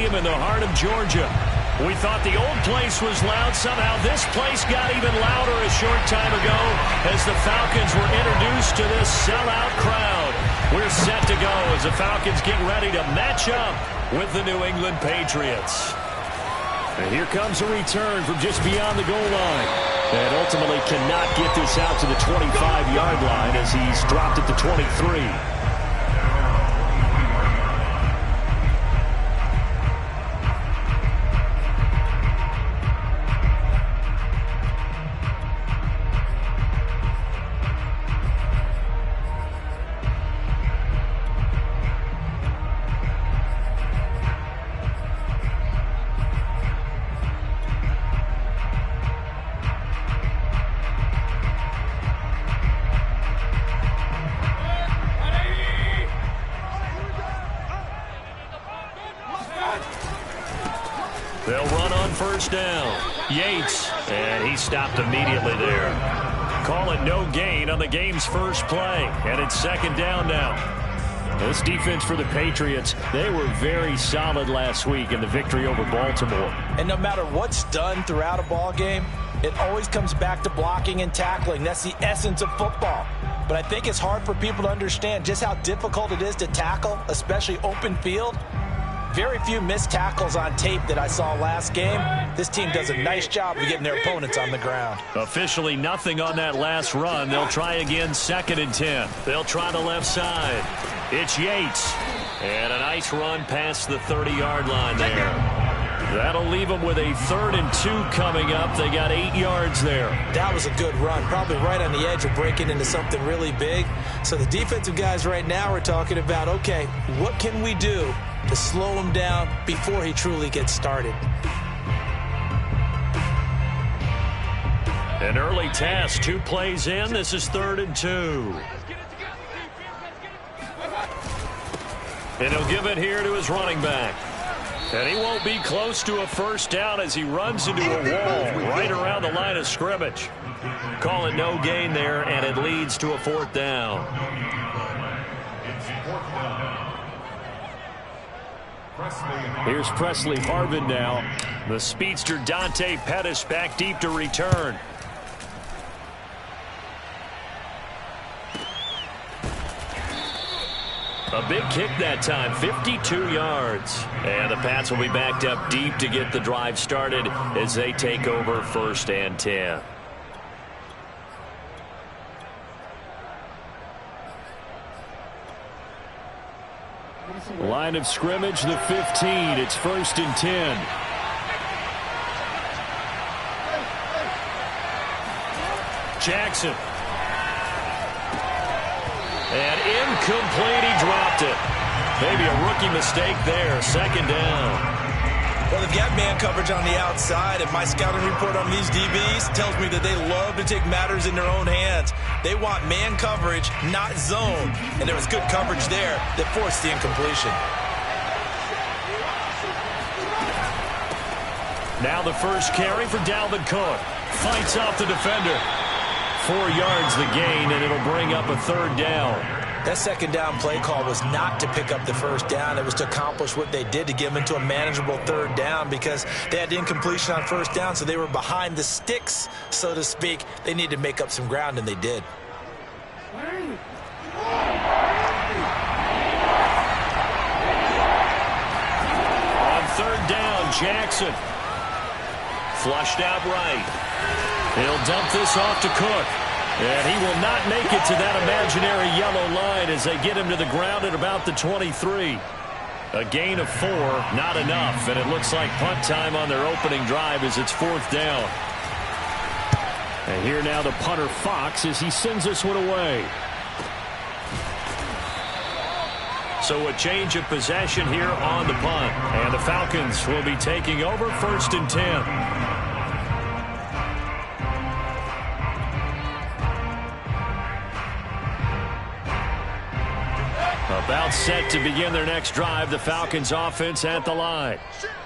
Stadium in the heart of Georgia. We thought the old place was loud. Somehow this place got even louder a short time ago as the Falcons were introduced to this sellout crowd. We're set to go as the Falcons get ready to match up with the New England Patriots. And here comes a return from just beyond the goal line. And ultimately cannot get this out to the 25-yard line as he's dropped at the 23. They'll run on first down. Yates, and he stopped immediately there. Call it no gain on the game's first play, and it's second down now. This defense for the Patriots, they were very solid last week in the victory over Baltimore. And no matter what's done throughout a ball game, it always comes back to blocking and tackling. That's the essence of football. But I think it's hard for people to understand just how difficult it is to tackle, especially open field. Very few missed tackles on tape that I saw last game. This team does a nice job of getting their opponents on the ground. Officially nothing on that last run. They'll try again, 2nd and 10. They'll try the left side. It's Yates. And a nice run past the 30-yard line there. That'll leave them with a 3rd and 2 coming up. They got 8 yards there. That was a good run, probably right on the edge of breaking into something really big. So the defensive guys right now are talking about, okay, what can we do to slow him down before he truly gets started? An early task, 2 plays in. This is 3rd and 2. And he'll give it here to his running back. And he won't be close to a first down as he runs into a wall right around the line of scrimmage. Call it no gain there, and it leads to a 4th down. Here's Presley Harvin now. The speedster Dante Pettis back deep to return. A big kick that time, 52 yards. And the Pats will be backed up deep to get the drive started as they take over 1st and 10. Line of scrimmage, the 15. It's 1st and 10. Jackson. And incomplete, he dropped it. Maybe a rookie mistake there, 2nd down. Well, they've got man coverage on the outside, and my scouting report on these DBs tells me that they love to take matters in their own hands. They want man coverage, not zone. And there was good coverage there that forced the incompletion. Now the first carry for Dalvin Cook. Fights off the defender. 4 yards the gain, and it'll bring up a 3rd down. That 2nd down play call was not to pick up the 1st down. It was to accomplish what they did, to get them into a manageable 3rd down, because they had incompletion on 1st down, so they were behind the sticks, so to speak. They needed to make up some ground, and they did. On 3rd down, Jackson. Flushed out right. He'll dump this off to Cook. And he will not make it to that imaginary yellow line as they get him to the ground at about the 23. A gain of 4, not enough. And it looks like punt time on their opening drive as it's 4th down. And here now the punter Fox as he sends this one away. So a change of possession here on the punt. And the Falcons will be taking over 1st and 10. A About set to begin their next drive, the Falcons offense at the line.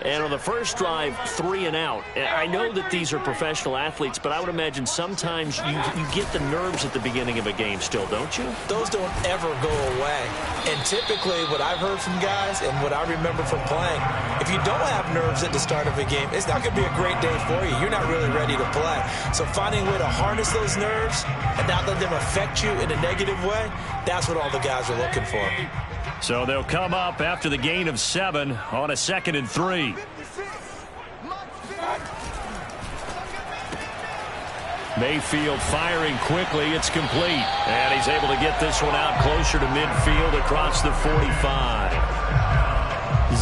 And on the first drive, 3 and out. I know that these are professional athletes, but I would imagine sometimes you get the nerves at the beginning of a game still, don't you? Those don't ever go away. And typically what I've heard from guys and what I remember from playing, if you don't have nerves at the start of a game, it's not going to be a great day for you. You're not really ready to play. So finding a way to harness those nerves and not let them affect you in a negative way, that's what all the guys are looking for. So they'll come up after the gain of 7 on a 2nd and 3. Mayfield firing quickly. It's complete. And he's able to get this one out closer to midfield across the 45.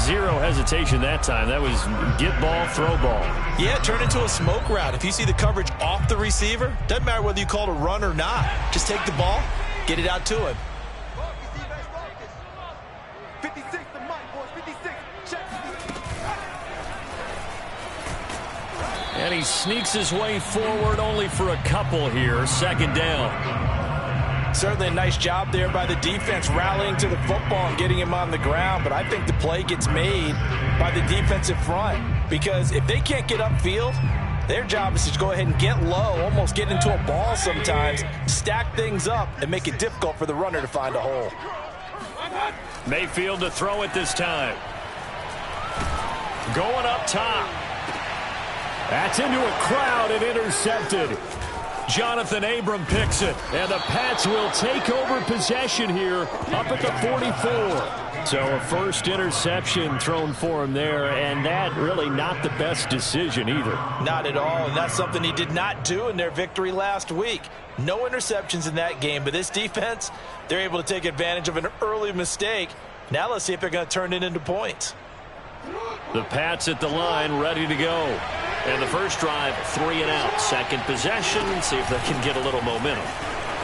Zero hesitation that time. That was get ball, throw ball. Yeah, turn into a smoke route. If you see the coverage off the receiver, doesn't matter whether you call it a run or not. Just take the ball, get it out to him. And he sneaks his way forward only for a couple here. 2nd down. Certainly a nice job there by the defense rallying to the football and getting him on the ground. But I think the play gets made by the defensive front. Because if they can't get upfield, their job is to go ahead and get low, almost get into a ball sometimes, stack things up, and make it difficult for the runner to find a hole. Mayfield to throw it this time. Going up top. That's into a crowd and intercepted. Jonathan Abram picks it, and the Pats will take over possession here up at the 44. So a first interception thrown for him there, and that really not the best decision either. Not at all, and that's something he did not do in their victory last week. No interceptions in that game, but this defense, they're able to take advantage of an early mistake. Now let's see if they're going to turn it into points. The Pats at the line, ready to go. And the first drive, 3 and out. 2nd possession, see if they can get a little momentum.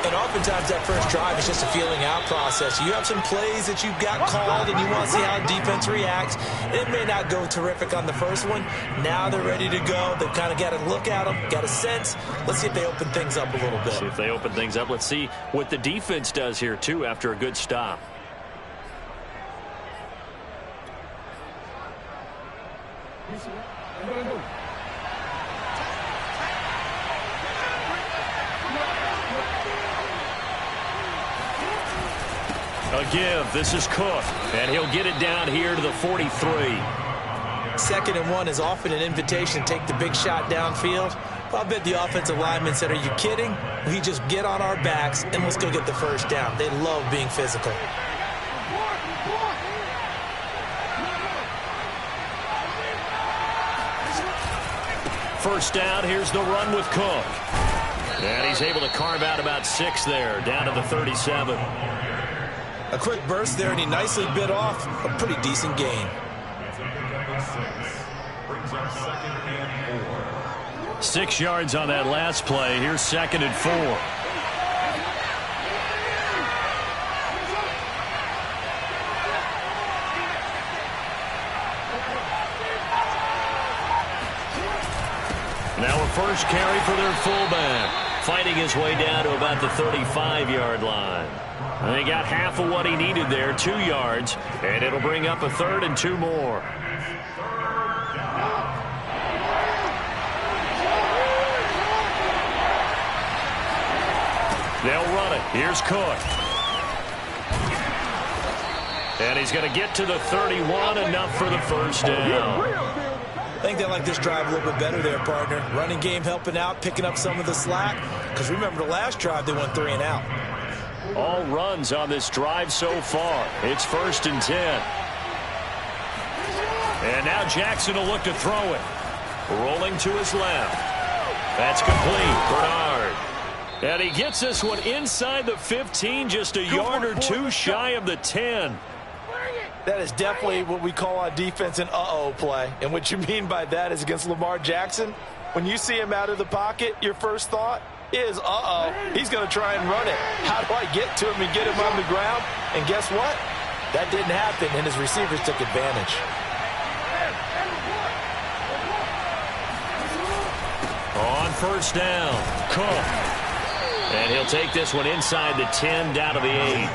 And oftentimes that first drive is just a feeling out process. You have some plays that you've got called and you want to see how defense reacts. It may not go terrific on the first one. Now they're ready to go. They've kind of got to look at them, got a sense. Let's see if they open things up a little bit. See if they open things up. Let's see what the defense does here, too, after a good stop. A give. This is Cook, and he'll get it down here to the 43. 2nd and 1 is often an invitation to take the big shot downfield. Well, I bet the offensive linemen said, are you kidding? We just get on our backs, and let's go get the first down. They love being physical. First down, here's the run with Cook. And he's able to carve out about 6 there, down to the 37. A quick burst there, and he nicely bit off a pretty decent gain. 6 yards on that last play. Here's 2nd and 4. Now a first carry for their fullback, fighting his way down to about the 35-yard line. And they got half of what he needed there, 2 yards, and it'll bring up a 3rd and 2 more. They'll run it. Here's Cook. And he's going to get to the 31, enough for the first down. I think they like this drive a little bit better there, partner. Running game helping out, picking up some of the slack. Because remember, the last drive, they went 3 and out. All runs on this drive so far. It's 1st and 10. And now Jackson will look to throw it. Rolling to his left. That's complete. Bernard. And he gets this one inside the 15, just a yard or 2 shy of the 10. That is definitely what we call on defense an uh-oh play. And what you mean by that is against Lamar Jackson, when you see him out of the pocket, your first thought is, uh-oh, he's going to try and run it. How do I get to him and get him on the ground? And guess what? That didn't happen, and his receivers took advantage. On first down, Cook. And he'll take this one inside the 10, down to the 8.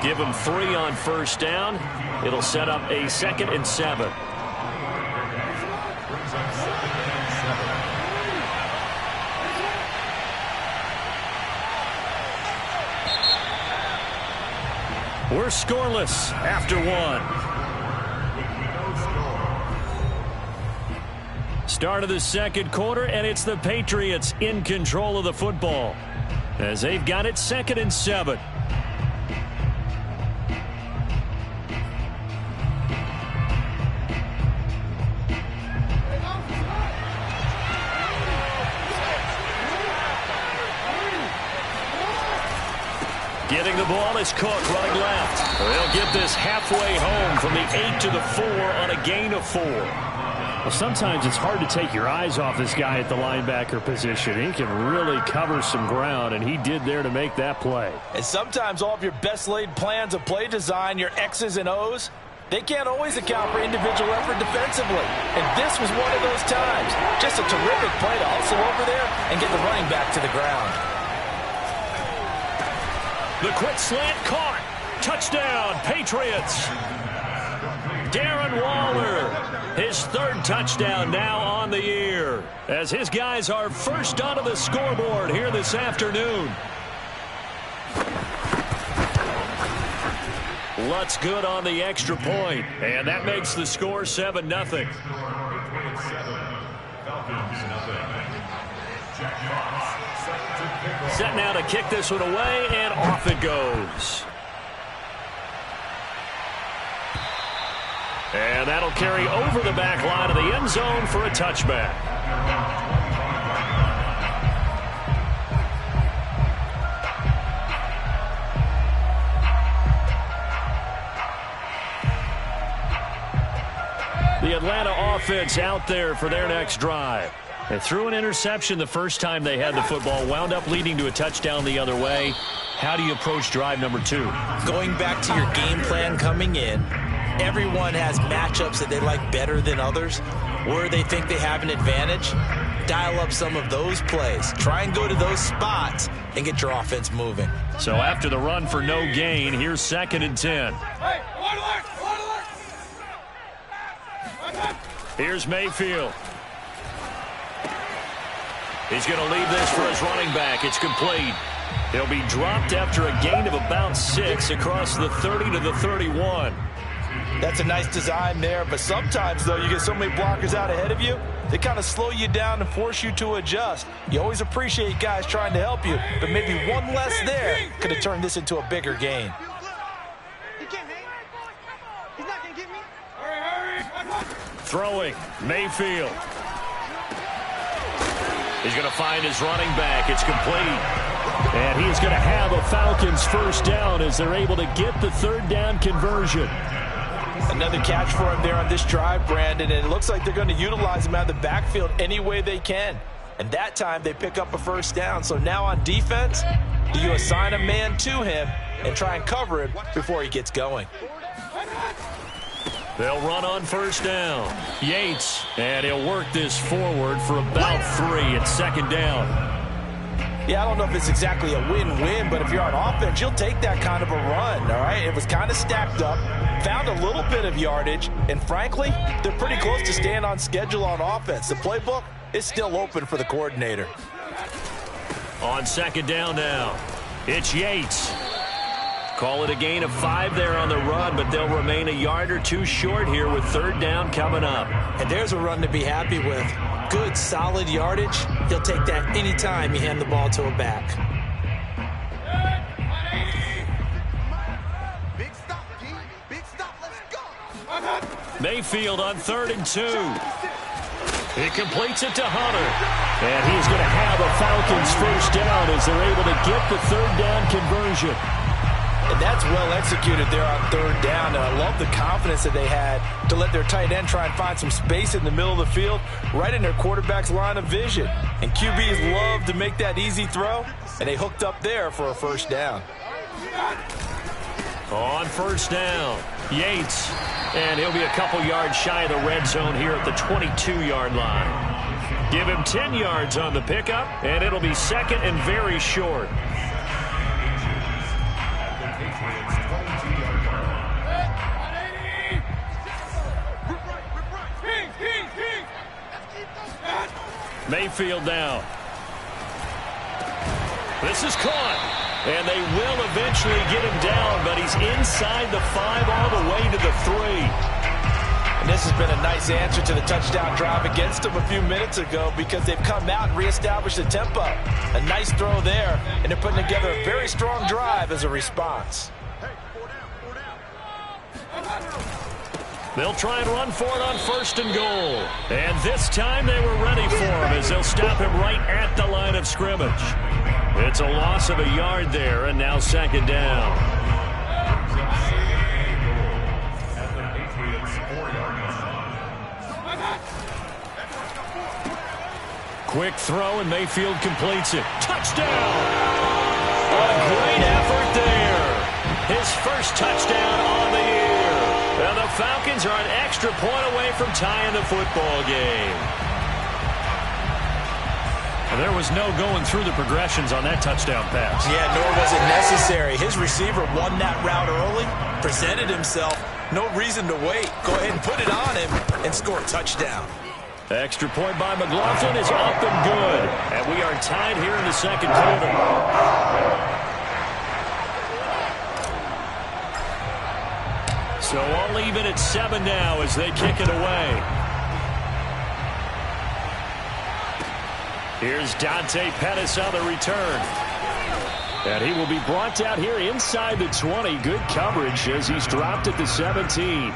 Give him 3 on first down. It'll set up a 2nd and 7. We're scoreless after 1. Start of the second quarter, and it's the Patriots in control of the football as they've got it 2nd and 7. Getting the ball is Cook running left. They'll get this halfway home from the 8 to the 4 on a gain of 4. Well, sometimes it's hard to take your eyes off this guy at the linebacker position. He can really cover some ground, and he did there to make that play. And sometimes all of your best laid plans of play design, your X's and O's, they can't always account for individual effort defensively. And this was one of those times. Just a terrific play to hustle over there and get the running back to the ground. The quick slant caught. Touchdown, Patriots. Darren Waller, his 3rd touchdown now on the year, as his guys are first onto the scoreboard here this afternoon. Lutz good on the extra point, and that makes the score 7-0. Set now to kick this one away, and off it goes. And that'll carry over the back line of the end zone for a touchback. The Atlanta offense out there for their next drive. They threw an interception the first time they had the football, wound up leading to a touchdown the other way. How do you approach drive number 2? Going back to your game plan coming in, everyone has matchups that they like better than others, where they think they have an advantage. Dial up some of those plays. Try and go to those spots and get your offense moving. So after the run for no gain, here's 2nd and 10. Here's Mayfield. He's going to leave this for his running back. It's complete. He'll be dropped after a gain of about 6 across the 30 to the 31. That's a nice design there, but sometimes, though, you get so many blockers out ahead of you, they kind of slow you down and force you to adjust. You always appreciate guys trying to help you, but maybe one less there could have turned this into a bigger gain. Throwing, Mayfield. He's going to find his running back. It's complete. And he's going to have a Falcons first down as they're able to get the 3rd down conversion. Another catch for him there on this drive, Brandon, and it looks like they're going to utilize him out of the backfield any way they can. And that time they pick up a first down. So now on defense, do you assign a man to him and try and cover him before he gets going? They'll run on first down. Yates, and he'll work this forward for about 3 at 2nd down. Yeah, I don't know if it's exactly a win-win, but if you're on offense, you'll take that kind of a run, all right? It was kind of stacked up, found a little bit of yardage, and frankly, they're pretty close to staying on schedule on offense. The playbook is still open for the coordinator. On 2nd down now, it's Yates. Call it a gain of 5 there on the run, but they'll remain a yard or 2 short here with 3rd down coming up. And there's a run to be happy with. Good, solid yardage. He'll take that anytime you hand the ball to a back. Big stop, G. Big stop. Let's go. Mayfield on 3rd and 2. He completes it to Hunter. And he's going to have a Falcons first down as they're able to get the 3rd down conversion. And that's well executed there on 3rd down. And I love the confidence that they had to let their tight end try and find some space in the middle of the field, right in their quarterback's line of vision. And QBs love to make that easy throw, and they hooked up there for a first down. On first down, Yates. And he'll be a couple yards shy of the red zone here at the 22-yard line. Give him 10 yards on the pickup, and it'll be 2nd and very short. Mayfield now. This is caught. And they will eventually get him down, but he's inside the 5 all the way to the 3. And this has been a nice answer to the touchdown drive against them a few minutes ago because they've come out and reestablished the tempo. A nice throw there, and they're putting together a very strong drive as a response. They'll try and run for it on 1st and goal. And this time they were ready for him as they'll stop him right at the line of scrimmage. It's a loss of a yard there, and now 2nd down. Quick throw, and Mayfield completes it. Touchdown! A great effort there. His first touchdown on the year. And the Falcons are an extra point away from tying the football game. And there was no going through the progressions on that touchdown pass. Yeah, nor was it necessary. His receiver won that route early, presented himself. No reason to wait. Go ahead and put it on him and score a touchdown. Extra point by McLaughlin is up and good. And we are tied here in the 2nd quarter. So all even at 7 now as they kick it away. Here's Dante Pettis on the return. And he will be brought down here inside the 20. Good coverage as he's dropped at the 17.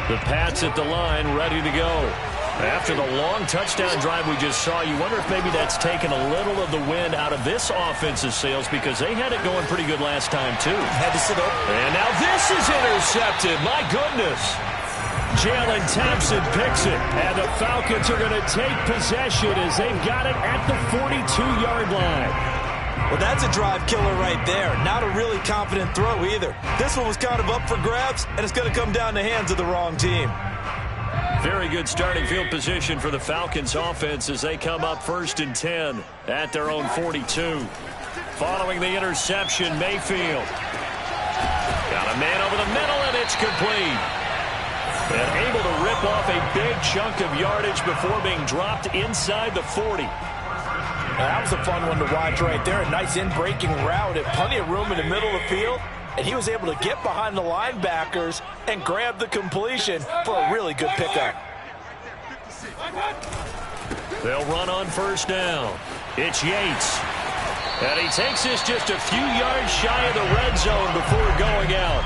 The Pats at the line, ready to go. After the long touchdown drive we just saw, you wonder if maybe that's taken a little of the wind out of this offensive sails because they had it going pretty good last time, too. Had to sit up. And now this is intercepted. My goodness. Jalen Thompson picks it, and the Falcons are going to take possession as they've got it at the 42-yard line. Well, that's a drive killer right there. Not a really confident throw either. This one was kind of up for grabs, and it's going to come down the hands of the wrong team. Very good starting field position for the Falcons offense as they come up 1st and 10 at their own 42. Following the interception, Mayfield. Got a man over the middle, and it's complete. And able to rip off a big chunk of yardage before being dropped inside the 40. That was a fun one to watch right there. A nice in-breaking route and plenty of room in the middle of the field. And he was able to get behind the linebackers and grab the completion for a really good pickup. They'll run on 1st down. It's Yates. And he takes this just a few yards shy of the red zone before going out.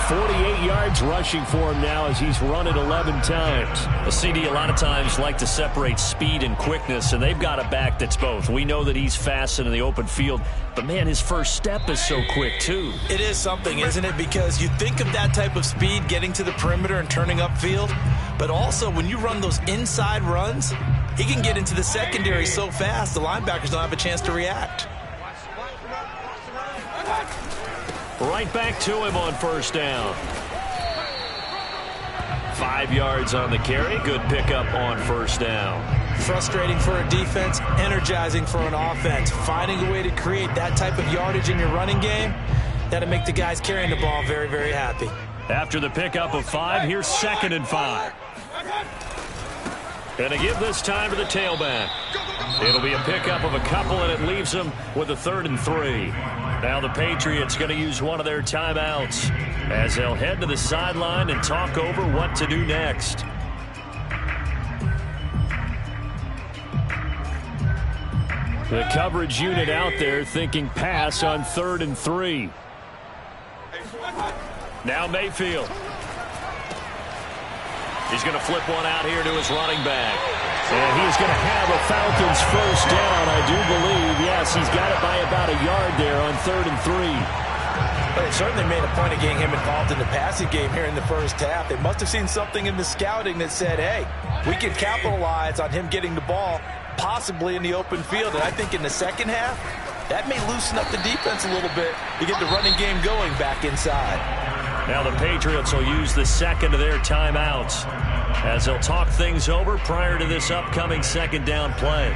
48 yards rushing for him now as he's run it 11 times. A CD a lot of times like to separate speed and quickness, and they've got a back that's both. We know that he's fast in the open field, but, man, his first step is so quick, too. It is something, isn't it? Because you think of that type of speed getting to the perimeter and turning upfield, but also when you run those inside runs, he can get into the secondary so fast the linebackers don't have a chance to react. Right back to him on 1st down. 5 yards on the carry. Good pickup on 1st down. Frustrating for a defense, energizing for an offense. Finding a way to create that type of yardage in your running game, that'll make the guys carrying the ball very, very happy. After the pickup of 5, here's 2nd and 5. And to give this time to the tailback. It'll be a pickup of a couple, and it leaves them with a 3rd and 3. Now the Patriots going to use one of their timeouts as they'll head to the sideline and talk over what to do next. The coverage unit out there thinking pass on 3rd and 3. Now Mayfield. He's going to flip one out here to his running back. And he's going to have a Falcons 1st down, I do believe. Yes, he's got it by about a yard there on 3rd and 3. But they certainly made a point of getting him involved in the passing game here in the first half. They must have seen something in the scouting that said, hey, we can capitalize on him getting the ball possibly in the open field. And I think in the second half, that may loosen up the defense a little bit to get the running game going back inside. Now the Patriots will use the 2nd of their timeouts. as they'll talk things over prior to this upcoming second down play.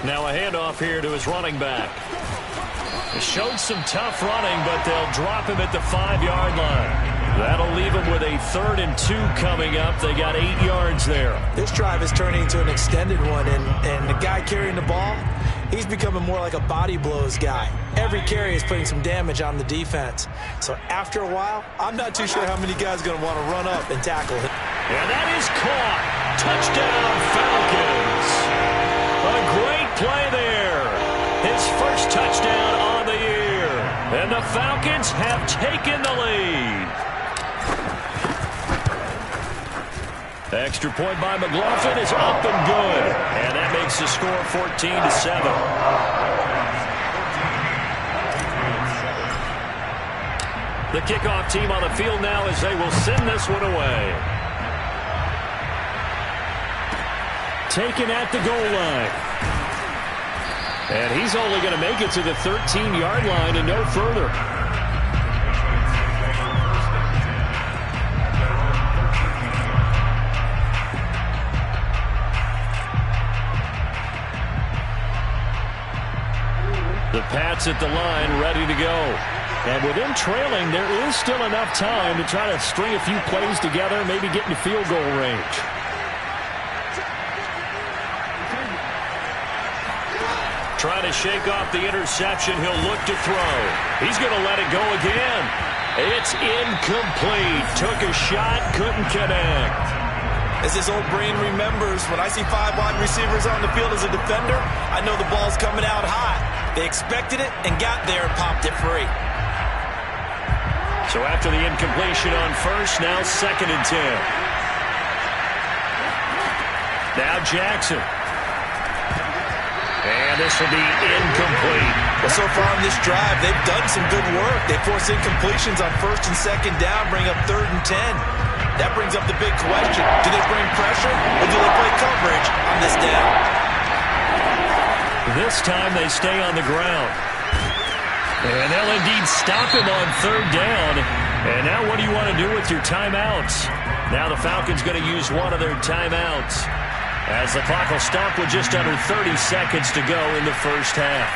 Now a handoff here to his running back. He showed some tough running, but they'll drop him at the 5-yard line. That'll leave him with a 3rd and 2 coming up. They got 8 yards there. This drive is turning into an extended one, and the guy carrying the ball, he's becoming more like a body blows guy. Every carry is putting some damage on the defense. So after a while, I'm not too sure how many guys are going to want to run up and tackle him. And that is caught. Touchdown, Falcons. A great play there. His first touchdown on the year. And the Falcons have taken the lead. Extra point by McLaughlin is up and good. And that makes the score 14-7. The kickoff team on the field now as they will send this one away. Taken at the goal line. And he's only going to make it to the 13-yard line and no further. The Pats at the line, ready to go. And with him trailing, there is still enough time to try to string a few plays together, maybe get into field goal range. Trying to shake off the interception. He'll look to throw. He's going to let it go again. It's incomplete. Took a shot, couldn't connect. As his old brain remembers, when I see 5 wide receivers on the field as a defender, I know the ball's coming out hot. They expected it and got there and popped it free. So after the incompletion on first, now 2nd and 10. Now Jackson. And this will be incomplete. Well, so far on this drive, they've done some good work. They force incompletions on 1st and 2nd down, bring up 3rd and 10. That brings up the big question. Do they bring pressure or do they play coverage on this down? This time they stay on the ground. And they'll indeed stop him on 3rd down. And now what do you want to do with your timeouts? Now the Falcons going to use one of their timeouts, as the clock will stop with just under 30 seconds to go in the first half.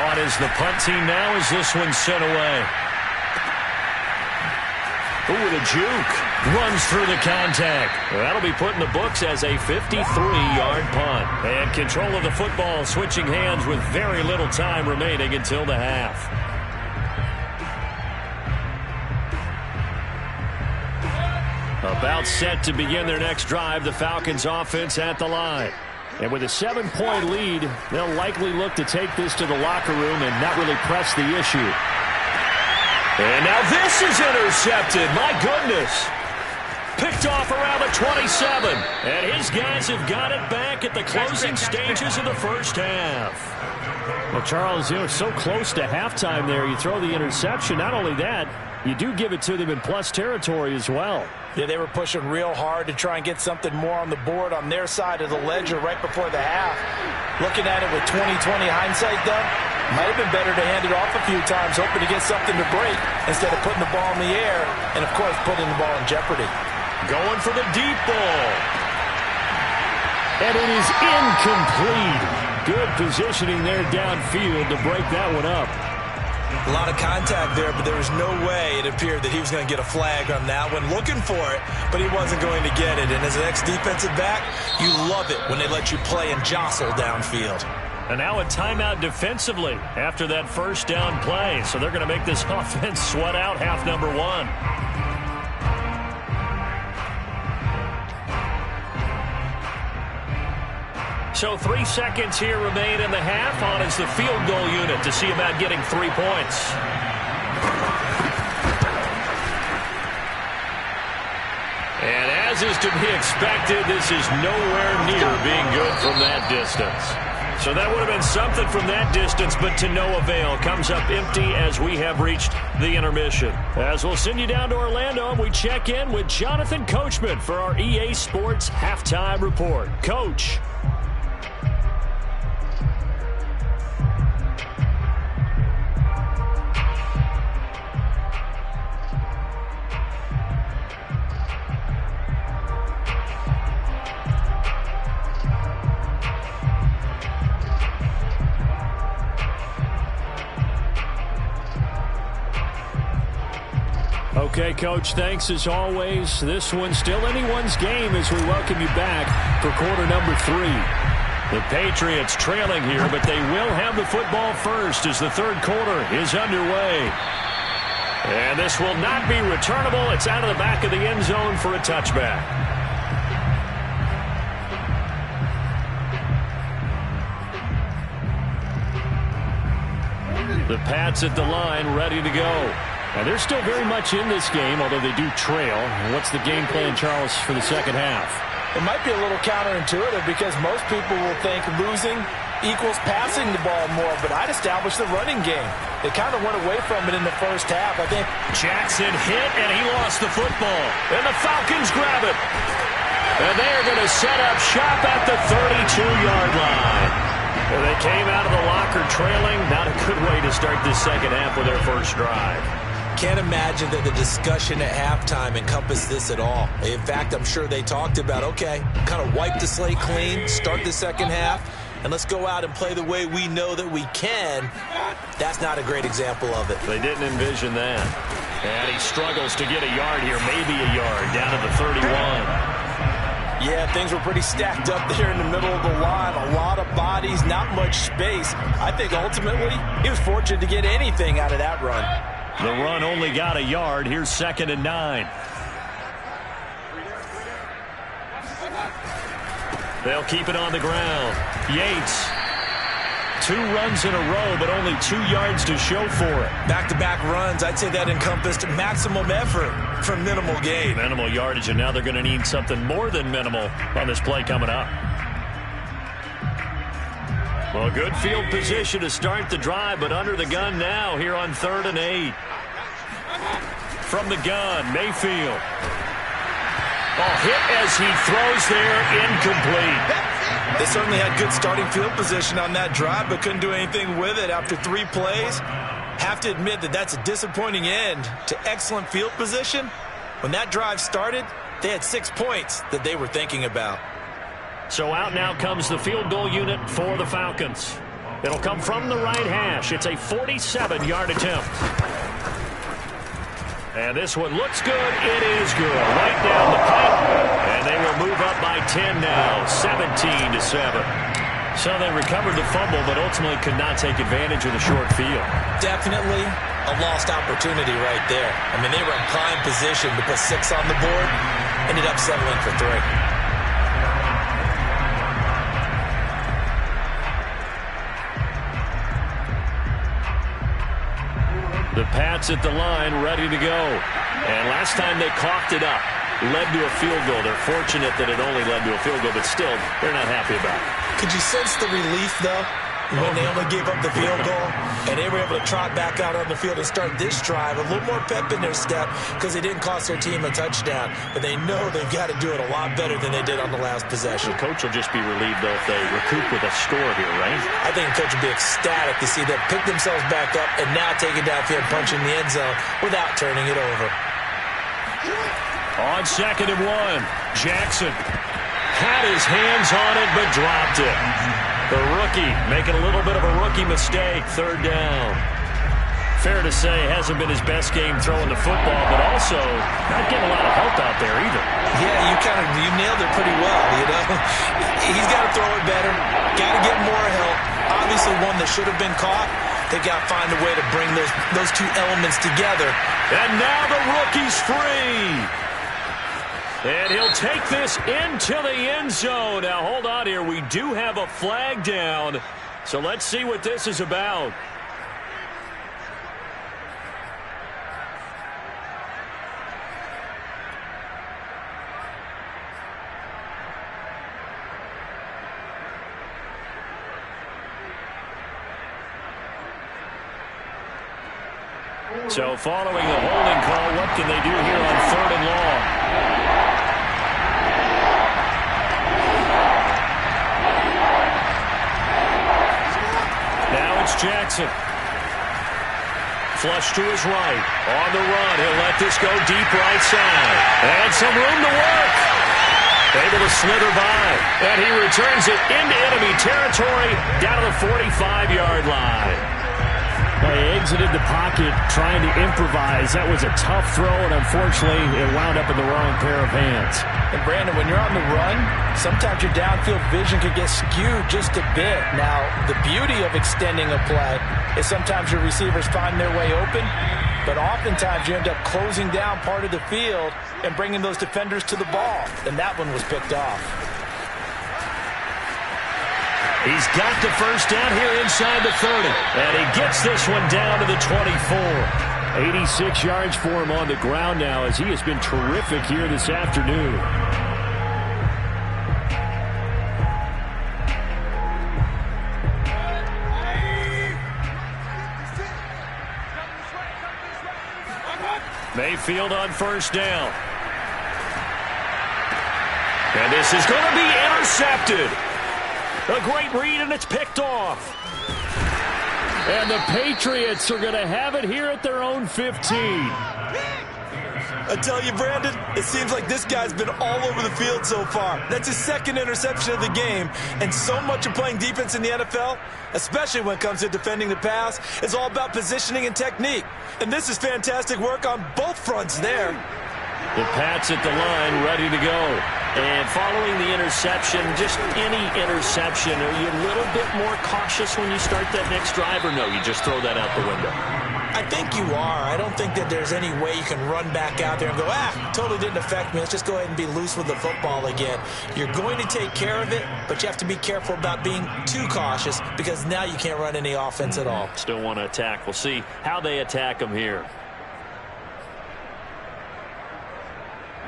On is the punt team now as this one's sent away. Ooh, with a juke. Runs through the contact. That'll be put in the books as a 53-yard punt. And control of the football switching hands with very little time remaining until the half. About set to begin their next drive, the Falcons offense at the line. And with a 7-point lead, they'll likely look to take this to the locker room and not really press the issue. And now this is intercepted. My goodness. Picked off around the 27. And his guys have got it back at the closing stages of the first half. Well, Charles, so close to halftime there. You throw the interception. Not only that, you do give it to them in plus territory as well. Yeah, they were pushing real hard to try and get something more on the board on their side of the ledger right before the half. Looking at it with 20/20 hindsight, though, might have been better to hand it off a few times, hoping to get something to break instead of putting the ball in the air and, of course, putting the ball in jeopardy. Going for the deep ball. And it is incomplete. Good positioning there downfield to break that one up. A lot of contact there, but there was no way it appeared that he was going to get a flag on that one. Looking for it, but he wasn't going to get it. And as an ex-defensive back, you love it when they let you play and jostle downfield. And now a timeout defensively after that first down play. So they're going to make this offense sweat out half number 1. So 3 seconds here remain in the half. On is the field goal unit to see about getting 3 points. And as is to be expected, this is nowhere near being good from that distance. So that would have been something from that distance, but to no avail. Comes up empty as we have reached the intermission. As we'll send you down to Orlando, and we check in with Jonathan Coachman for our EA Sports Halftime Report. Coach. Okay, Coach, thanks as always. This one's still anyone's game as we welcome you back for quarter number 3. The Patriots trailing here, but they will have the football first as the third quarter is underway. And this will not be returnable. It's out of the back of the end zone for a touchback. The Pats at the line, ready to go. And they're still very much in this game, although they do trail. What's the game plan, Charles, for the second half? It might be a little counterintuitive because most people will think losing equals passing the ball more, but I'd establish the running game. They kind of went away from it in the first half. I think Jackson hit, and he lost the football. And the Falcons grab it. And they are going to set up shop at the 32-yard line. And they came out of the locker trailing. Not a good way to start this second half with their first drive. Can't imagine that the discussion at halftime encompassed this at all. In fact, I'm sure they talked about, okay, kind of wipe the slate clean, start the second half, and let's go out and play the way we know that we can. That's not a great example of it. They didn't envision that. And he struggles to get a yard here, maybe a yard, down to the 31. Yeah, things were pretty stacked up there in the middle of the line. A lot of bodies, not much space. I think ultimately he was fortunate to get anything out of that run. The run only got a yard. Here's 2nd and 9. They'll keep it on the ground. Yates. 2 runs in a row, but only 2 yards to show for it. Back-to-back runs, I'd say that encompassed maximum effort for minimal gain. Minimal yardage, and now they're going to need something more than minimal on this play coming up. Well, good field position to start the drive, but under the gun now here on 3rd and 8. From the gun, Mayfield. Ball hit as he throws there, incomplete. They certainly had good starting field position on that drive, but couldn't do anything with it after 3 plays. Have to admit that that's a disappointing end to excellent field position. When that drive started, they had 6 points that they were thinking about. So out now comes the field goal unit for the Falcons. It'll come from the right hash. It's a 47-yard attempt. And this one looks good. It is good. Right down the pipe. And they will move up by 10 now, 17-7. So they recovered the fumble, but ultimately could not take advantage of the short field. Definitely a lost opportunity right there. I mean, they were in prime position to put 6 on the board. Ended up settling for 3. The Pats at the line, ready to go. And last time they coughed it up, led to a field goal. They're fortunate that it only led to a field goal, but still, they're not happy about it. Could you sense the relief, though, when they only gave up the field goal and they were able to trot back out on the field and start this drive? A little more pep in their step because they didn't cost their team a touchdown, but they know they've got to do it a lot better than they did on the last possession. The coach will just be relieved, though, if they recoup with a score here, right? I think the coach will be ecstatic to see them pick themselves back up and now take it downfield, punching the end zone without turning it over. On 2nd and 1, Jackson had his hands on it but dropped it. The rookie making a little bit of a rookie mistake, 3rd down. Fair to say, hasn't been his best game throwing the football, but also not getting a lot of help out there either. Yeah, you nailed it pretty well, you know. He's got to throw it better, got to get more help. Obviously one that should have been caught. They got to find a way to bring those 2 elements together. And now the rookie's free. And he'll take this into the end zone. Now, hold on here. We do have a flag down. So let's see what this is about. So following the holding call, what can they do here on 3rd and long? Now it's Jackson. Flush to his right. On the run. He'll let this go deep right side. And some room to work. Able to slither by. And he returns it into enemy territory down to the 45-yard line. They exited the pocket trying to improvise. That was a tough throw, and unfortunately, it wound up in the wrong pair of hands. And Brandon, when you're on the run, sometimes your downfield vision can get skewed just a bit. Now, the beauty of extending a play is sometimes your receivers find their way open, but oftentimes you end up closing down part of the field and bringing those defenders to the ball, and that one was picked off. He's got the first down here inside the 30, and he gets this one down to the 24. 86 yards for him on the ground now, as he has been terrific here this afternoon. Mayfield on first down. And this is going to be intercepted. A great read, and it's picked off. And the Patriots are going to have it here at their own 15. I tell you, Brandon, it seems like this guy's been all over the field so far. That's his 2nd interception of the game. And so much of playing defense in the NFL, especially when it comes to defending the pass, is all about positioning and technique. And this is fantastic work on both fronts there. The Pats at the line, ready to go. And following the interception, just any interception, are you a little bit more cautious when you start that next drive, or no, you just throw that out the window? I think you are. I don't think that there's any way you can run back out there and go, totally didn't affect me. Let's just go ahead and be loose with the football again. You're going to take care of it, but you have to be careful about being too cautious, because now you can't run any offense at all. Still want to attack. We'll see how they attack them here.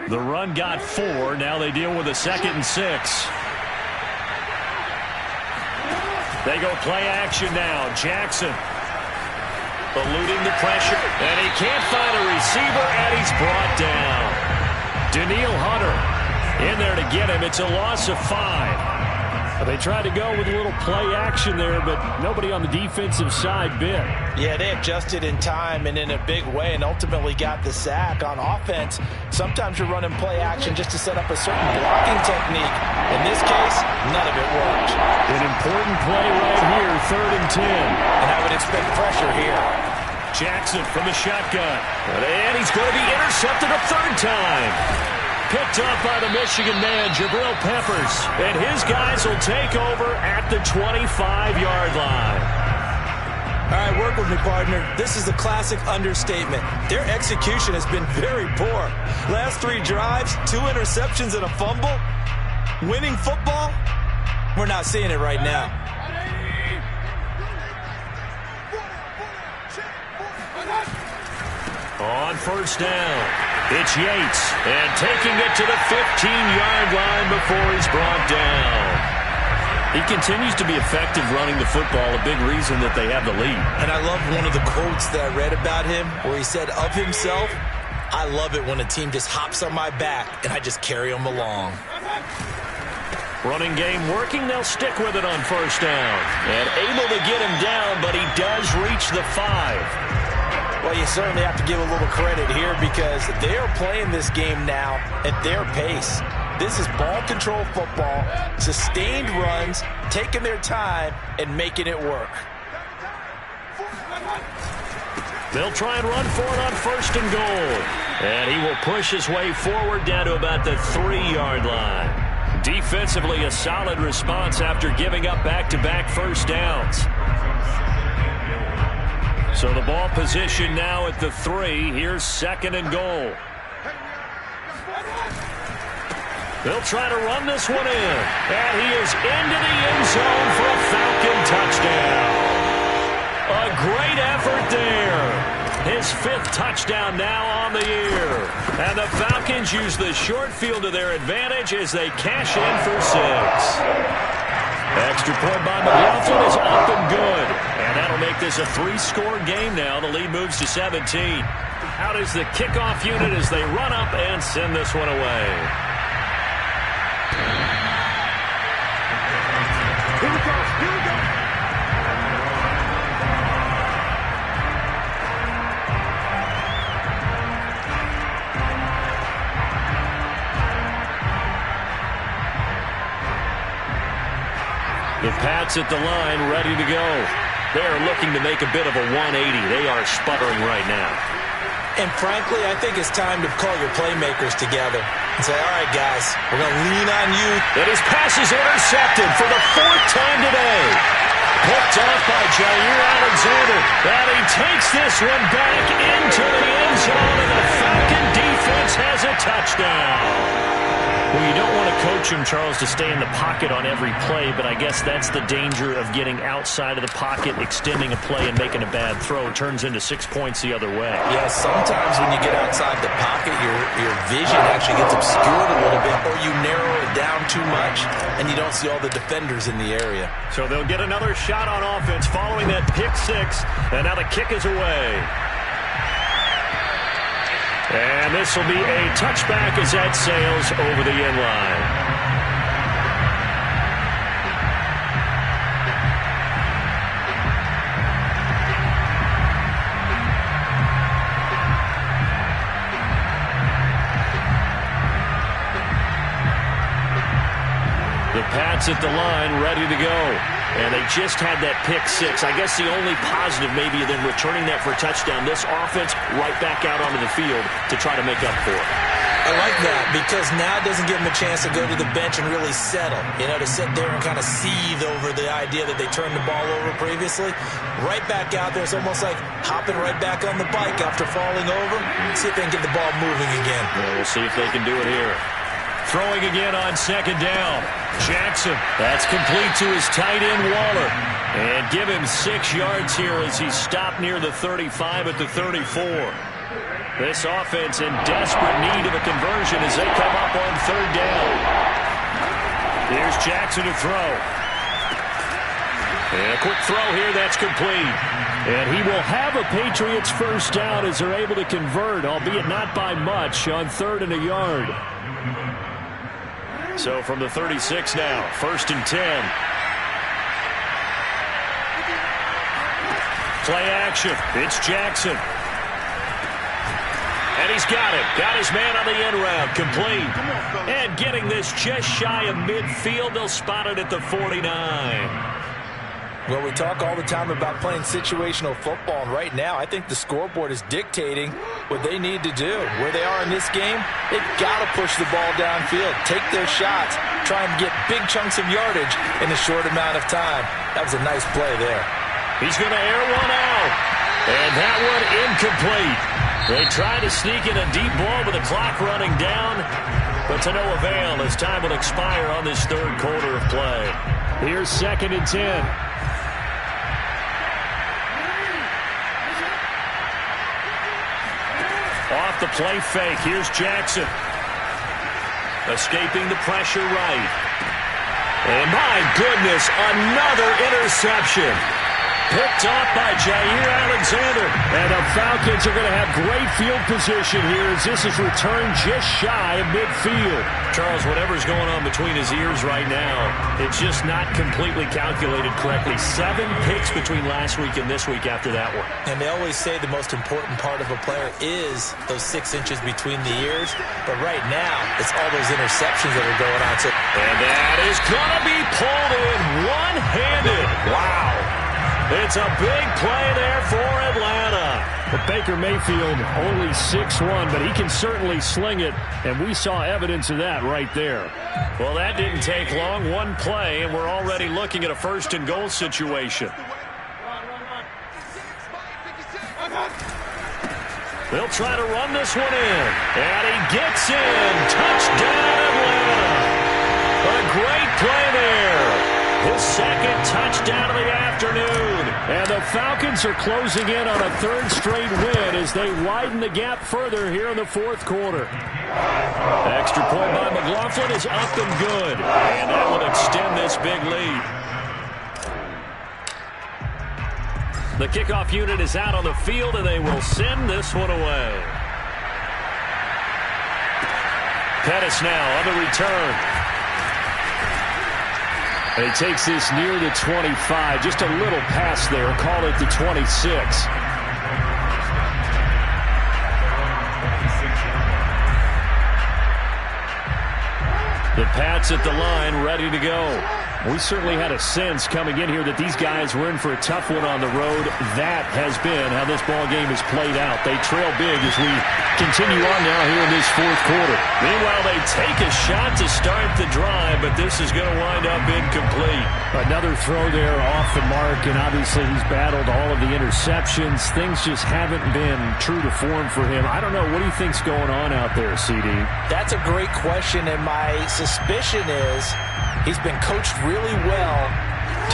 The run got 4. Now they deal with a 2nd and 6. They go play action now. Jackson eluding the pressure, and he can't find a receiver, and he's brought down. Daniil Hunter in there to get him. It's a loss of 5. They tried to go with a little play action there, but nobody on the defensive side bit. Yeah, they adjusted in time and in a big way and ultimately got the sack. On offense, sometimes you're running play action just to set up a certain blocking technique. In this case, none of it worked. An important play right here, 3rd and 10. And I would expect pressure here. Jackson from the shotgun. And he's going to be intercepted a 3rd time. Picked up by the Michigan man, Jabril Peppers. And his guys will take over at the 25-yard line. All right, work with me, partner. This is a classic understatement. Their execution has been very poor. Last 3 drives, 2 interceptions and a fumble. Winning football? We're not seeing it right now. On first down, it's Yates, and taking it to the 15-yard line before he's brought down. He continues to be effective running the football, a big reason that they have the lead. And I love one of the quotes that I read about him where he said of himself, I love it when a team just hops on my back and I just carry them along. Running game working, they'll stick with it on first down. And able to get him down, but he does reach the 5. Well, you certainly have to give a little credit here because they are playing this game now at their pace. This is ball control football, sustained runs, taking their time, and making it work. They'll try and run for it on 1st and goal. And he will push his way forward down to about the 3-yard line. Defensively, a solid response after giving up back-to-back first downs. So the ball position now at the 3. Here's 2nd and goal. They'll try to run this one in. And he is into the end zone for a Falcon touchdown. A great effort there. His 5th touchdown now on the year. And the Falcons use the short field to their advantage as they cash in for 6. Extra point by McLaughlin is up and good. And that'll make this a 3-score game now. The lead moves to 17. Out is the kickoff unit as they run up and send this one away. Here we go. Here we go. The Pats at the line, ready to go. They're looking to make a bit of a 180. They are sputtering right now. And frankly, I think it's time to call your playmakers together and say, all right, guys, we're going to lean on you. And his pass is intercepted for the 4th time today. Picked off by Jair Alexander. And he takes this one back into the end zone, and the Falcon defense has a touchdown. Well, you don't want to coach him, Charles, to stay in the pocket on every play, but I guess that's the danger of getting outside of the pocket, extending a play, and making a bad throw. It turns into 6 points the other way. Yeah, sometimes when you get outside the pocket, your vision actually gets obscured a little bit, or you narrow it down too much, and you don't see all the defenders in the area. So they'll get another shot on offense following that pick 6, and now the kick is away. And this will be a touchback as that sails over the end line. The Pats at the line, ready to go. And they just had that pick 6. I guess the only positive maybe than returning that for a touchdown, this offense right back out onto the field to try to make up for it. I like that because now it doesn't give them a chance to go to the bench and really settle. You know, to sit there and kind of seethe over the idea that they turned the ball over previously. Right back out there. It's almost like hopping right back on the bike after falling over. See if they can get the ball moving again. Well, we'll see if they can do it here. Throwing again on 2nd down. Jackson, that's complete to his tight end, Waller. And give him 6 yards here as he's stopped near the 35 at the 34. This offense in desperate need of a conversion as they come up on 3rd down. Here's Jackson to throw. And a quick throw here, that's complete. And he will have a Patriots first down as they're able to convert, albeit not by much, on 3rd and a yard. So from the 36 now, 1st and 10. Play action. It's Jackson. And he's got it. Got his man on the end route. Complete. And getting this just shy of midfield. They'll spot it at the 49. Well, we talk all the time about playing situational football, and right now I think the scoreboard is dictating what they need to do. Where they are in this game, they've got to push the ball downfield, take their shots, try and get big chunks of yardage in a short amount of time. That was a nice play there. He's going to air one out, and that one incomplete. They try to sneak in a deep ball with the clock running down, but to no avail as time will expire on this 3rd quarter of play. Here's 2nd and 10. Off the play fake, here's Jackson. Escaping the pressure right. And my goodness, another interception. Picked off by Jair Alexander. And the Falcons are going to have great field position here as this is returned just shy of midfield. Charles, whatever's going on between his ears right now, it's just not completely calculated correctly. 7 picks between last week and this week after that one. And they always say the most important part of a player is those 6 inches between the ears. But right now, it's all those interceptions that are going on. And that is going to be pulled in one-handed. Wow. It's a big play there for Atlanta. But Baker Mayfield only 6'1", but he can certainly sling it, and we saw evidence of that right there. Well, that didn't take long. One play, and we're already looking at a 1st and goal situation. They'll try to run this one in, and he gets in. Touchdown, Atlanta. A great play there. His 2nd touchdown of the afternoon. And the Falcons are closing in on a third straight win as they widen the gap further here in the fourth quarter. Extra point by McLaughlin is up and good. And that will extend this big lead. The kickoff unit is out on the field, and they will send this one away. Pettis now on the return. And he takes this near the 25. Just a little pass there. Call it the 26. The Pats at the line, ready to go. We certainly had a sense coming in here that these guys were in for a tough one on the road. That has been how this ball game is played out. They trail big as we continue on now here in this fourth quarter. Meanwhile, they take a shot to start the drive, but this is going to wind up incomplete. Another throw there off the mark, and obviously he's battled all of the interceptions. Things just haven't been true to form for him. I don't know. What do you think's going on out there, CD? That's a great question, and my suspicion is he's been coached really well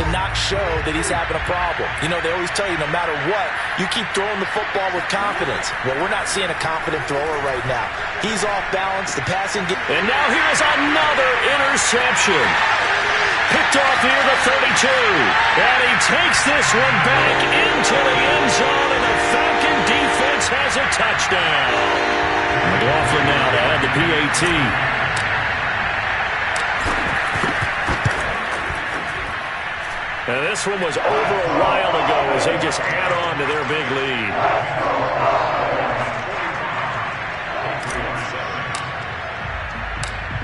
to not show that he's having a problem. You know, they always tell you no matter what, you keep throwing the football with confidence. Well, we're not seeing a confident thrower right now. He's off balance. The passing game. And now here's another interception. Picked off near the 32. And he takes this one back into the end zone, and the Falcon defense has a touchdown. McLaughlin now to add the PAT. Now this one was over a while ago as they just add on to their big lead.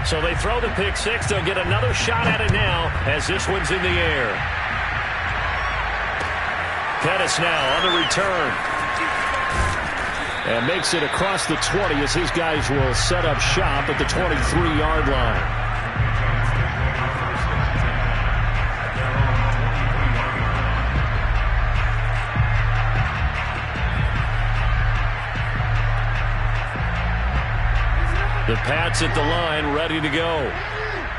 So they throw the pick six. They'll get another shot at it now as this one's in the air. Pettis now on the return. And makes it across the 20 as his guys will set up shop at the 23-yard line. The Pats at the line, ready to go.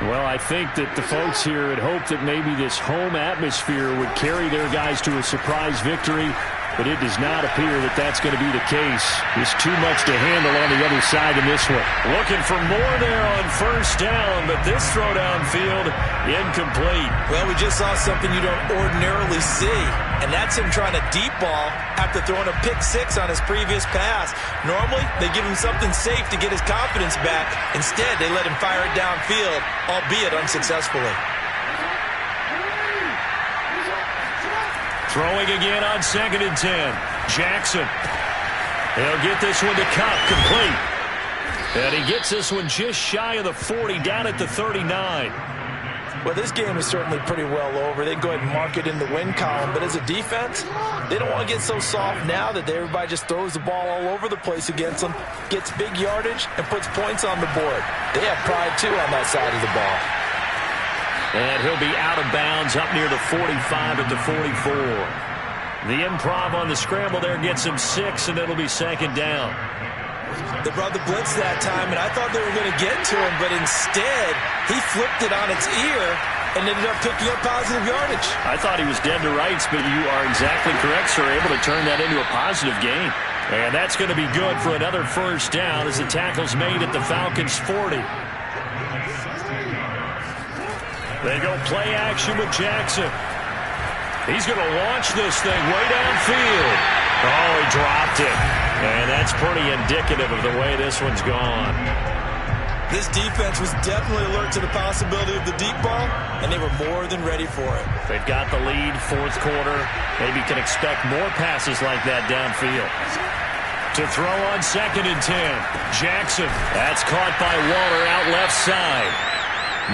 Well, I think that the folks here had hoped that maybe this home atmosphere would carry their guys to a surprise victory, but it does not appear that that's going to be the case. There's too much to handle on the other side in this one. Looking for more there on first down, but this throw downfield incomplete. Well, we just saw something you don't ordinarily see, and that's him trying to deep ball after throwing a pick six on his previous pass. Normally, they give him something safe to get his confidence back. Instead, they let him fire it downfield, albeit unsuccessfully. Throwing again on 2nd and 10. Jackson. He'll get this one to Cup, complete. And he gets this one just shy of the 40, down at the 39. Well, this game is certainly pretty well over. They can go ahead and mark it in the win column. But as a defense, they don't want to get so soft now that everybody just throws the ball all over the place against them, gets big yardage, and puts points on the board. They have pride, too, on that side of the ball. And he'll be out of bounds up near the 45 at the 44. The improv on the scramble there gets him 6, and it'll be 2nd down. They brought the blitz that time, and I thought they were going to get to him, but instead, he flipped it on its ear and ended up picking up positive yardage. I thought he was dead to rights, but you are exactly correct, sir. Able to turn that into a positive gain. And that's going to be good for another first down as the tackle's made at the Falcons' 40. They go play action with Jackson. He's going to launch this thing way downfield. Oh, he dropped it. And that's pretty indicative of the way this one's gone. This defense was definitely alert to the possibility of the deep ball, and they were more than ready for it. They've got the lead, fourth quarter. Maybe can expect more passes like that downfield. To throw on 2nd and 10. Jackson. That's caught by Waller out left side.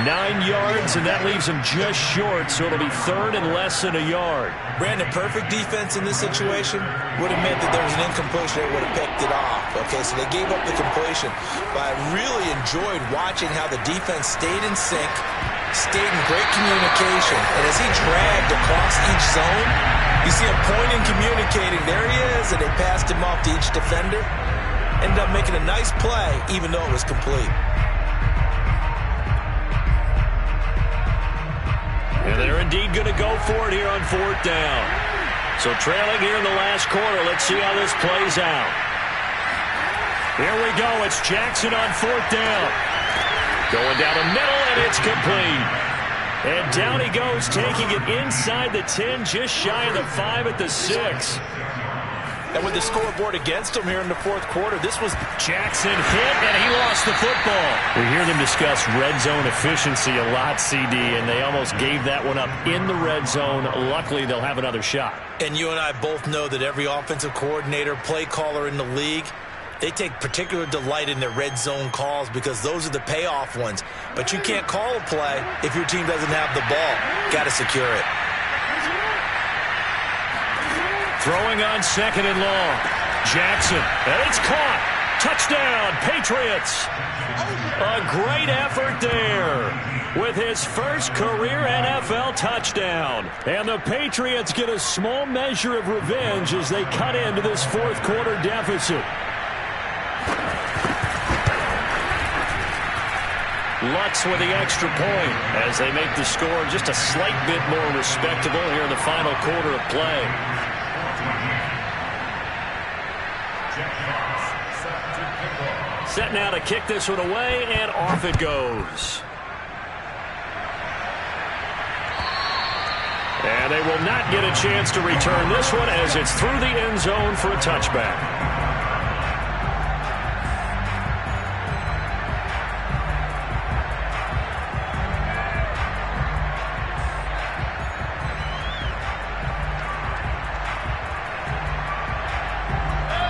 9 yards, and that leaves him just short, so it'll be 3rd and less than a yard. Brandon, perfect defense in this situation would have meant that there was an incompletion. They would have picked it off. Okay, so they gave up the completion. But I really enjoyed watching how the defense stayed in sync, stayed in great communication, and as he dragged across each zone, you see him pointing, communicating. There he is, and they passed him off to each defender. Ended up making a nice play, even though it was complete. And they're indeed going to go for it here on 4th down. So trailing here in the last quarter. Let's see how this plays out. Here we go. It's Jackson on 4th down. Going down the middle, and it's complete. And down he goes, taking it inside the 10, just shy of the 5 at the 6. And with the scoreboard against him here in the 4th quarter, this was Jackson hit, and he lost the football. We hear them discuss red zone efficiency a lot, CD, and they almost gave that one up in the red zone. Luckily, they'll have another shot. And you and I both know that every offensive coordinator, play caller in the league, they take particular delight in their red zone calls because those are the payoff ones. But you can't call a play if your team doesn't have the ball. Got to secure it. Throwing on 2nd and long. Jackson, and it's caught. Touchdown, Patriots. A great effort there with his first career NFL touchdown. And the Patriots get a small measure of revenge as they cut into this 4th quarter deficit. Lutz with the extra point as they make the score just a slight bit more respectable here in the final quarter of play. Set now to kick this one away, and off it goes. And they will not get a chance to return this one as it's through the end zone for a touchback.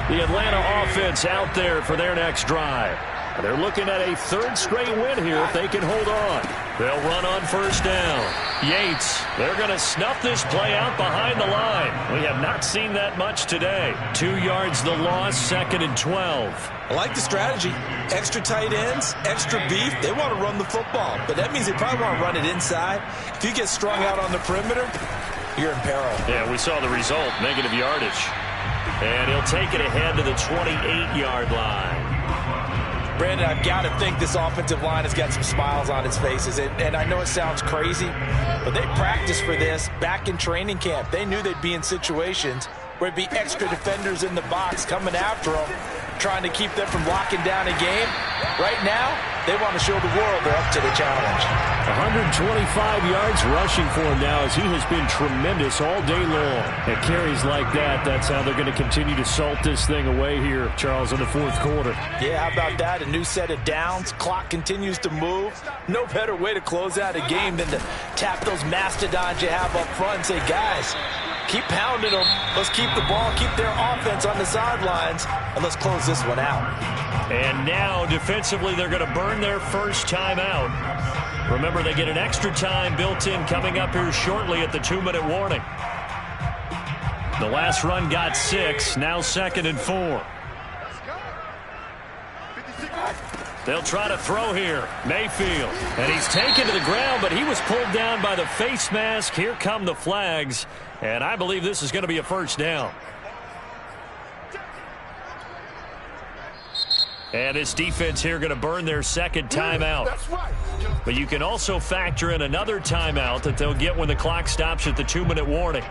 The Atlanta offense out there for their next drive. They're looking at a 3rd straight win here if they can hold on. They'll run on 1st down. Yates, they're going to snuff this play out behind the line. We have not seen that much today. 2 yards the loss, 2nd and 12. I like the strategy. Extra tight ends, extra beef. They want to run the football, but that means they probably want to run it inside. If you get strung out on the perimeter, you're in peril. Yeah, we saw the result, negative yardage. And he'll take it ahead to the 28-yard line. Brandon, I've got to think this offensive line has got some smiles on its faces. And I know it sounds crazy, but they practiced for this back in training camp. They knew they'd be in situations where it'd be extra defenders in the box coming after them, trying to keep them from locking down a game. Right now, they want to show the world they're up to the challenge. 125 yards rushing for him now as he has been tremendous all day long. At carries like that, that's how they're going to continue to salt this thing away here, Charles, in the 4th quarter. Yeah, how about that? A new set of downs. Clock continues to move. No better way to close out a game than to tap those mastodons you have up front and say, guys, keep pounding them. Let's keep the ball, keep their offense on the sidelines, and let's close this one out. And now, defensively, they're going to burn their first timeout. Remember, they get an extra time built in coming up here shortly at the 2-minute warning. The last run got 6, now 2nd and 4. They'll try to throw here. Mayfield. And he's taken to the ground, but he was pulled down by the face mask. Here come the flags. And I believe this is going to be a 1st down. And this defense here going to burn their 2nd timeout. But you can also factor in another timeout that they'll get when the clock stops at the 2-minute warning.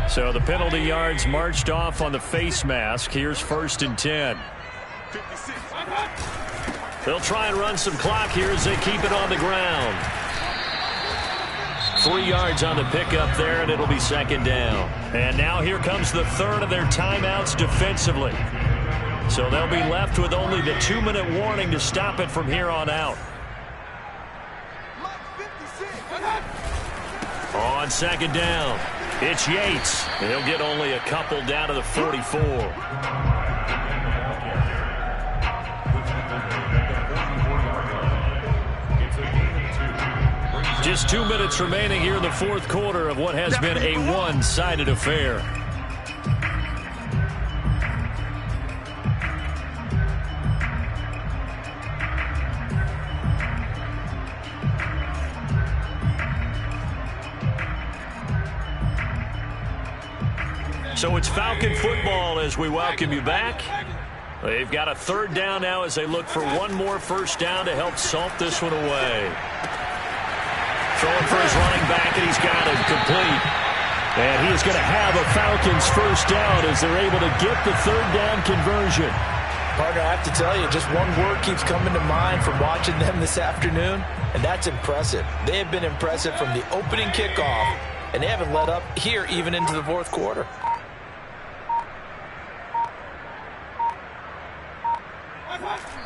So the penalty yards marched off on the face mask. Here's 1st and 10. They'll try and run some clock here as they keep it on the ground. 3 yards on the pickup there, and it'll be 2nd down. And now here comes the 3rd of their timeouts defensively. So they'll be left with only the 2-minute warning to stop it from here on out. On 2nd down, it's Yates. He'll get only a couple down to the 44. Just 2 minutes remaining here in the 4th quarter of what has been a one-sided affair. So it's Falcon football as we welcome you back. They've got a third down now as they look for one more first down to help salt this one away. Throwing for his running back, and he's got it complete. And he is going to have a Falcons first down as they're able to get the third down conversion. Partner, I have to tell you, just one word keeps coming to mind from watching them this afternoon, and that's impressive. They have been impressive from the opening kickoff, and they haven't let up here even into the fourth quarter.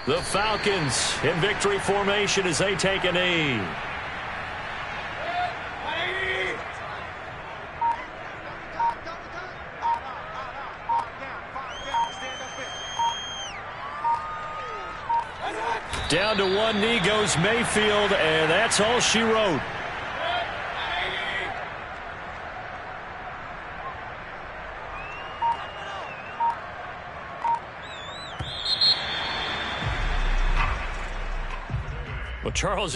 The Falcons in victory formation as they take a knee. Down to one knee goes Mayfield, and that's all she wrote. Well, Charles